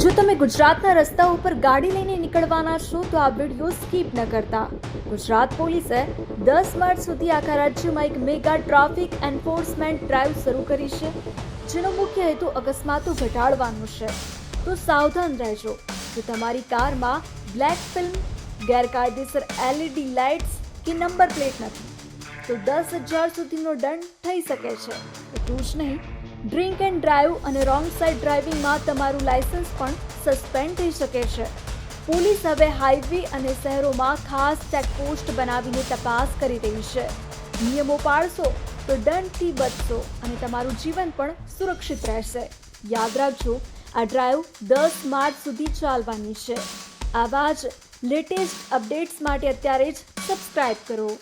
જો તમે ગુજરાતના રસ્તાઓ પર ગાડી લઈને નીકળવાના છો તો આ વિડીયો સ્કીપ ન કરતા. ગુજરાત પોલીસે 10 માર્ચ સુધી આખા રાજ્યમાં એક મેગા ટ્રાફિક એન્ફોર્સમેન્ટ ડ્રાઈવ શરૂ કરી છે, જેનો મુખ્ય હેતુ અકસ્માતો ઘટાડવાનો છે. તો સાવધાન રહેજો. જો તમારી કારમાં બ્લેક ફિલ્મ, ગેરકાયદેસર LED લાઇટ્સ કે નંબર પ્લેટ નથી તો 10,000 સુધીનો દંડ થઈ શકે છે. એટલું જ નહીં, ડ્રિંક એન્ડ ડ્રાઈવ અને રોંગ સાઇડ ડ્રાઇવિંગમાં તમારું લાયસન્સ પણ સસ્પેન્ડ થઈ શકે છે. પોલીસ હવે હાઈવે અને શહેરોમાં ખાસ ચેકપોસ્ટ બનાવીને તપાસ કરી રહી છે. નિયમો પાળશો તો દંડથી બચશો અને તમારું જીવન પણ સુરક્ષિત રહેશે. યાદ રાખજો, આ ડ્રાઈવ 10 માર્ચ સુધી ચાલવાની છે. આવા જ લેટેસ્ટ અપડેટ્સ માટે અત્યારે જ સબસ્ક્રાઇબ કરો.